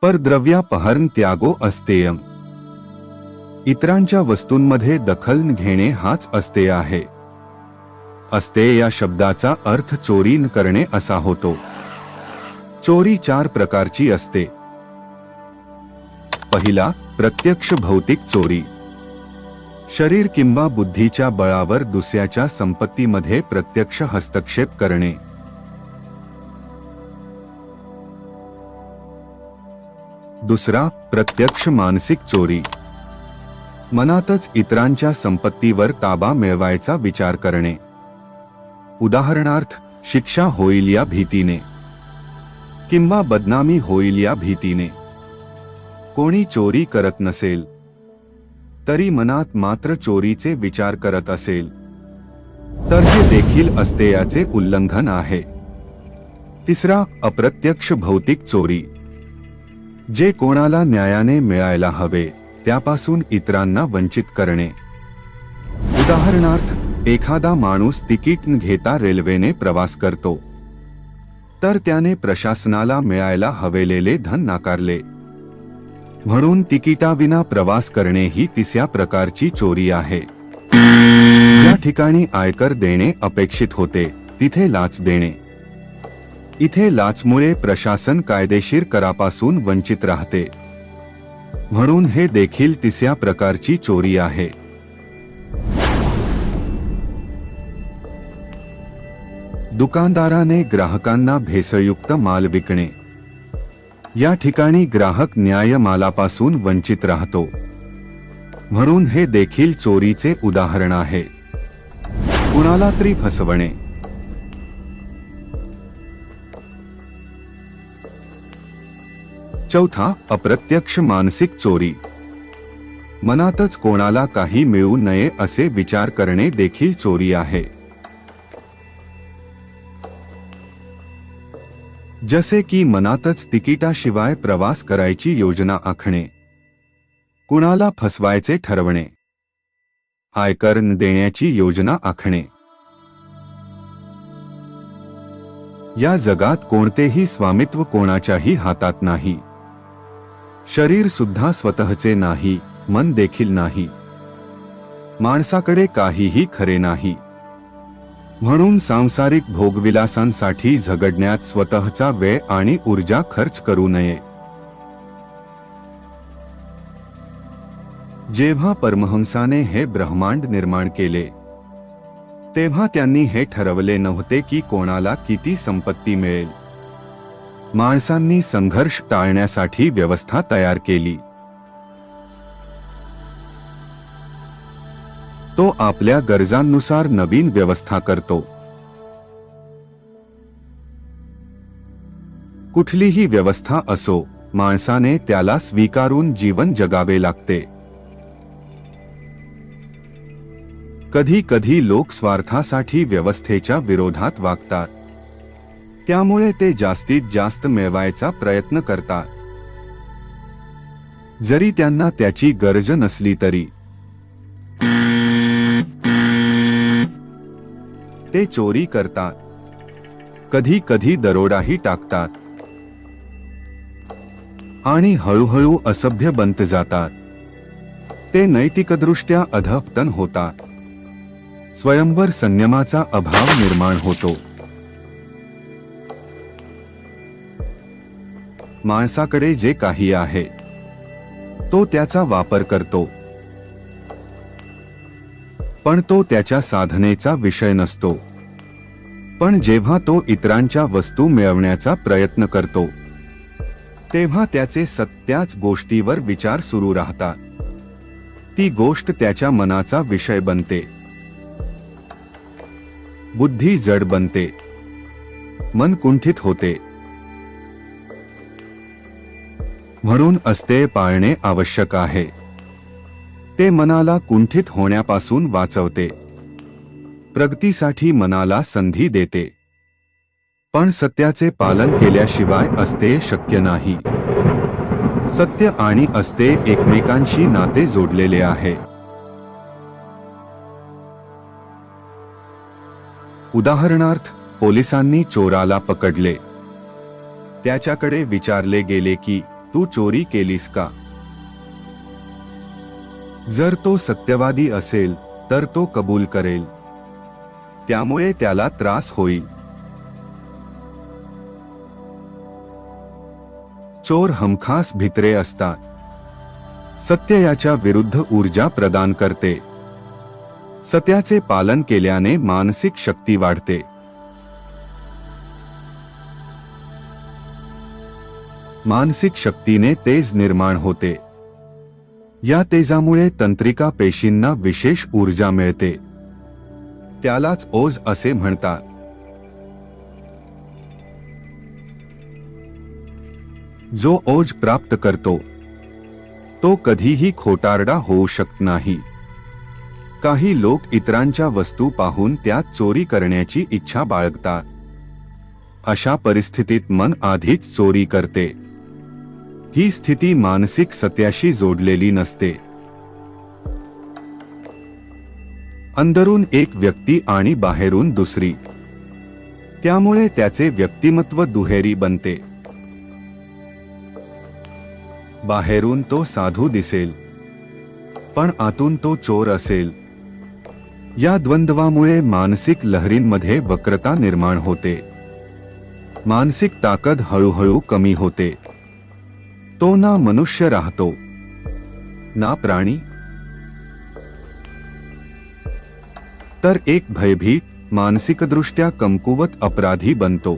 परद्रव्यापहरण त्यागो अस्तेयम. इतरांच्या वस्तूंमध्ये दखल घेणे हाच अस्तेय आहे. अस्तेय या शब्दाचा अर्थ चोरी न करणे असा होतो. चोरी 4 प्रकारची असते. पहिला, प्रत्यक्ष भौतिक चोरी. शरीर किंवा बुद्धीच्या बळावर दुसऱ्याच्या संपत्तीमध्ये प्रत्यक्ष हस्तक्षेप करणे. दुसरा, प्रत्यक्ष मानसिक चोरी. मनातच इतरांच्या संपत्तीवर ताबा मिळवायचा विचार करणे. उदाहरणार्थ, शिक्षा होईल या भीतीने किंवा बदनामी होईल या भीतीने. कोणी चोरी करत नसेल तरी मनात मात्र चोरीचे विचार करत असेल तर हे देखील अस्तेयाचे उल्लंघन आहे. तिसरा, अप्रत्यक्ष भौतिक चोरी. जे कोणाला न्यायाने मिळायला हवे त्यापासून इतरांना वंचित करणे. उदाहरणार्थ, एखादा माणूस तिकीट न घेता रेल्वेने प्रवास करतो तर त्याने प्रशासनाला मिळायला हवेलेले धन नाकारले म्हणून तिकिटाविना प्रवास करणे ही तिसऱ्या प्रकारची चोरी आहे. ज्या ठिकाणी आयकर देणे अपेक्षित होते तिथे लाच देणे. इथे लाचमुळे प्रशासन कायदेशीर करापासून वंचित राहते म्हणून हे देखील तिसऱ्या प्रकारची चोरी आहे. दुकानदाराने ग्राहकांना भेसळयुक्त माल विकणे. या ठिकाणी ग्राहक न्याय्यमालापासून वंचित राहतो म्हणून हे देखील चोरीचे उदाहरण आहे. कुणाला तरी फसवणे. चौथा, अप्रत्यक्ष मानसिक चोरी. मनातच कोणाला काही मिळू नये असे विचार करणे देखील चोरी आहे. जसे की मनातच तिकिटाशिवाय प्रवास करायची योजना आखणे, कुणाला फसवायचे ठरवणे, आयकर न देण्याची योजना आखणे. या जगात कोणतेही स्वामित्व कोणाच्याही हातात नाही. शरीर सुद्धा स्वतःचे नाही, मन देखील नाही. माणसाकडे काहीही खरे नाही. म्हणून सांसारिक भोगविलासांसाठी झगडण्यात स्वतःचा वेळ आणि ऊर्जा खर्च करू नये. जेव्हा परमहंसाने हे ब्रह्मांड निर्माण केले तेव्हा त्यांनी हे ठरवले नव्हते की कोणाला किती संपत्ती मिळेल. माणसांनी संघर्ष टाळण्यासाठी व्यवस्था तयार केली. तो आपल्या गरजांनुसार नवीन व्यवस्था करतो. कुठलीही व्यवस्था असो, माणसाने त्याला स्वीकारून जीवन जगावे लागते. कधी कधी लोक स्वार्थासाठी व्यवस्थेच्या विरोधात वागतात. त्यामुळे ते जास्तीत जास्त मिळवायचा प्रयत्न करतात, जरी त्यांना त्याची गरज नसली तरी. ते चोरी करतात, कधी कधी दरोडाही टाकतात आणि हळूहळू असभ्य बनत जातात. ते नैतिकदृष्ट्या अधःपतन होतात. स्वयंवर संयमाचा अभाव निर्माण होतो. माणसाकडे जे काही आहे तो त्याचा वापर करतो, पण तो त्याच्या साधनेचा विषय नसतो. पण जेव्हा तो इतरांच्या वस्तू मिळवण्याचा प्रयत्न करतो तेव्हा त्याचे सत्याच गोष्टीवर विचार सुरू राहतात. ती गोष्ट त्याच्या मनाचा विषय बनते. बुद्धी जड बनते, मन कुंठित होते. म्हणून अस्तेय पाळणे आवश्यक आहे. ते मनाला कुंठित होण्यापासून वाचवते, प्रगतीसाठी मनाला संधी देते. पण सत्याचे पालन केल्याशिवाय अस्तेय शक्य नाही. सत्य आणि अस्तेय एकमेकांशी नाते जोडलेले आहे. उदाहरणार्थ, पोलिसांनी चोराला पकडले. त्याच्याकडे विचारले गेले की तू चोरी केलीस का? जर तो सत्यवादी असेल तर तो कबूल करेल, त्यामुळे त्याला त्रास होईल. चोर हमखास भित्रे असतात. सत्य याच्या विरुद्ध ऊर्जा प्रदान करते. सत्याचे पालन केल्याने मानसिक शक्ती वाढते. मानसिक शक्तीने तेज निर्माण होते. या तेजामुळे तंत्रिका पेशींना विशेष ऊर्जा मिळते. त्यालाच ओज असे म्हणतात. जो ओज प्राप्त करतो तो कधीही खोटारडा होऊ शकत नाही. काही लोक इतरांच्या वस्तू पाहून त्यात चोरी करण्याची इच्छा बाळगतात. अशा परिस्थितीत मन आधीच चोरी करते. ही स्थिती मानसिक सत्याशी जोडलेली नसते. अंदरून एक व्यक्ती आणि बाहेरून दुसरी, त्यामुळे त्याचे व्यक्तिमत्व दुहेरी बनते. बाहेरून तो साधू दिसेल, पण आतून तो चोर असेल. या द्वंद्वामुळे मानसिक लहरींमध्ये वक्रता निर्माण होते. मानसिक ताकद हळूहळू कमी होते. तो ना मनुष्य राहतो ना प्राणी, तर एक भयभीत, मानसिकदृष्ट्या कमकुवत अपराधी बनतो.